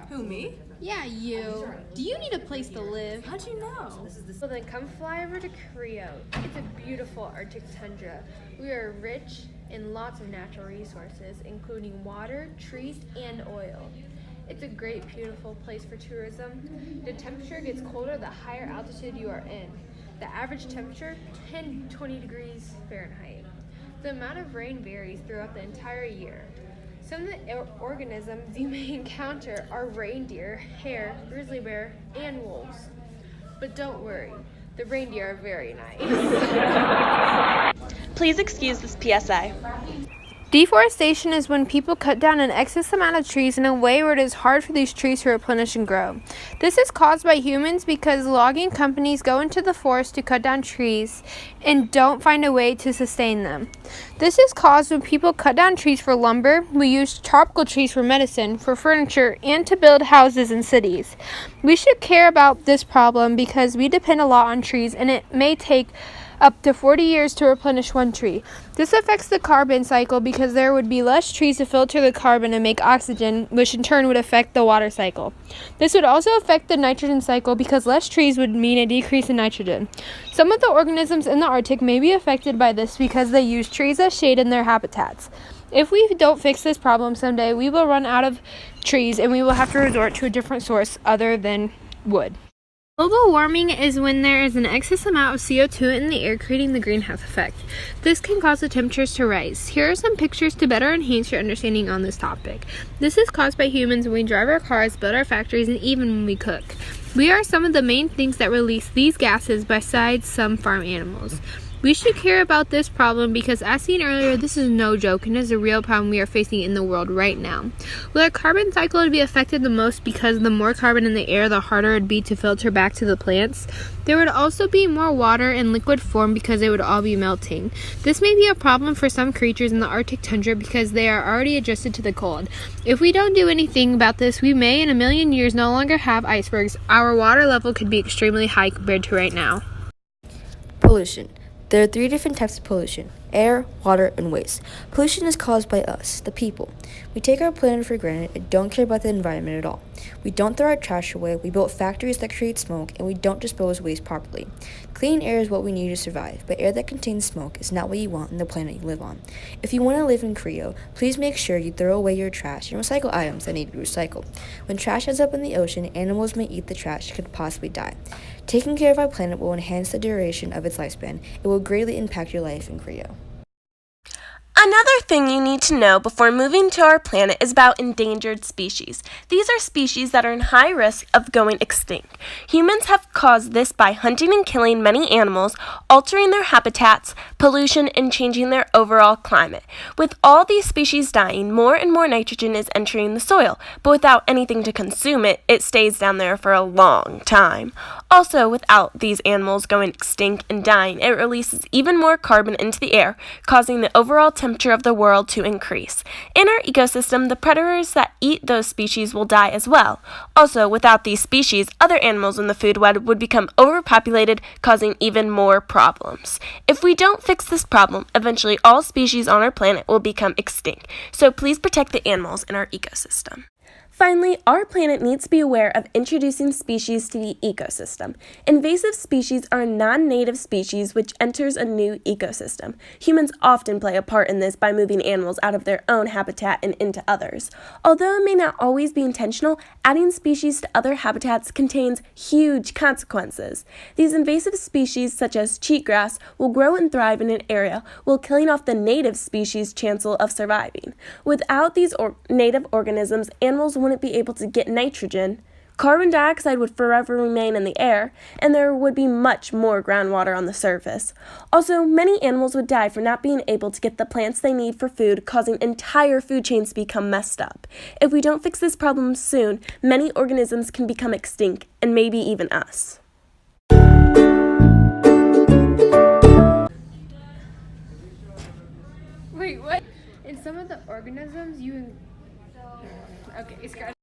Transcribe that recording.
Who, me? Yeah, you. Do you need a place to live? How'd you know? Well, then come fly over to Kryo. It's a beautiful Arctic tundra. We are rich in lots of natural resources, including water, trees, and oil. It's a great, beautiful place for tourism. The temperature gets colder the higher altitude you are in. The average temperature, 10-20 degrees Fahrenheit. The amount of rain varies throughout the entire year. Some of the organisms you may encounter are reindeer, hare, grizzly bear, and wolves. But don't worry, the reindeer are very nice. Please excuse this PSA. Deforestation is when people cut down an excess amount of trees in a way where it is hard for these trees to replenish and grow. This is caused by humans because logging companies go into the forest to cut down trees and don't find a way to sustain them. This is caused when people cut down trees for lumber. We use tropical trees for medicine, for furniture, and to build houses in cities. We should care about this problem because we depend a lot on trees, and it may take up to 40 years to replenish one tree. This affects the carbon cycle because there would be less trees to filter the carbon and make oxygen, which in turn would affect the water cycle. This would also affect the nitrogen cycle because less trees would mean a decrease in nitrogen. Some of the organisms in the Arctic may be affected by this because they use trees as shade in their habitats. If we don't fix this problem someday, we will run out of trees and we will have to resort to a different source other than wood. Global warming is when there is an excess amount of CO2 in the air, creating the greenhouse effect. This can cause the temperatures to rise. Here are some pictures to better enhance your understanding on this topic. This is caused by humans when we drive our cars, build our factories, and even when we cook. We are some of the main things that release these gases besides some farm animals. We should care about this problem because, as seen earlier, this is no joke and is a real problem we are facing in the world right now. Well, our carbon cycle would be affected the most because the more carbon in the air, the harder it would be to filter back to the plants. There would also be more water in liquid form because it would all be melting. This may be a problem for some creatures in the Arctic tundra because they are already adjusted to the cold. If we don't do anything about this, we may in a million years no longer have icebergs. Our water level could be extremely high compared to right now. Pollution. There are 3 different types of pollution: air, water, and waste. Pollution is caused by us, the people. We take our planet for granted and don't care about the environment at all. We don't throw our trash away, we build factories that create smoke, and we don't dispose waste properly. Clean air is what we need to survive, but air that contains smoke is not what you want on the planet you live on. If you want to live in Kryo, please make sure you throw away your trash and recycle items that need to be recycled. When trash ends up in the ocean, animals may eat the trash and could possibly die. Taking care of our planet will enhance the duration of its lifespan. It will greatly impact your life in Kryo. Another thing you need to know before moving to our planet is about endangered species. These are species that are in high risk of going extinct. Humans have caused this by hunting and killing many animals, altering their habitats, pollution, and changing their overall climate. With all these species dying, more and more nitrogen is entering the soil, but without anything to consume it, it stays down there for a long time. Also, without these animals going extinct and dying, it releases even more carbon into the air, causing the overall temperature of the world to increase. In our ecosystem, the predators that eat those species will die as well. Also, without these species, other animals in the food web would become overpopulated, causing even more problems. If we don't fix this problem, eventually all species on our planet will become extinct. So please protect the animals in our ecosystem. Finally, our planet needs to be aware of introducing species to the ecosystem. Invasive species are non-native species which enters a new ecosystem. Humans often play a part in this by moving animals out of their own habitat and into others. Although it may not always be intentional, adding species to other habitats contains huge consequences. These invasive species, such as cheatgrass, will grow and thrive in an area while killing off the native species' chance of surviving. Without these native organisms, animals wouldn't be able to get nitrogen, carbon dioxide would forever remain in the air, and there would be much more groundwater on the surface. Also, many animals would die for not being able to get the plants they need for food, causing entire food chains to become messed up. If we don't fix this problem soon, many organisms can become extinct, and maybe even us. Wait, what? In some of the organisms, Okay, scratch.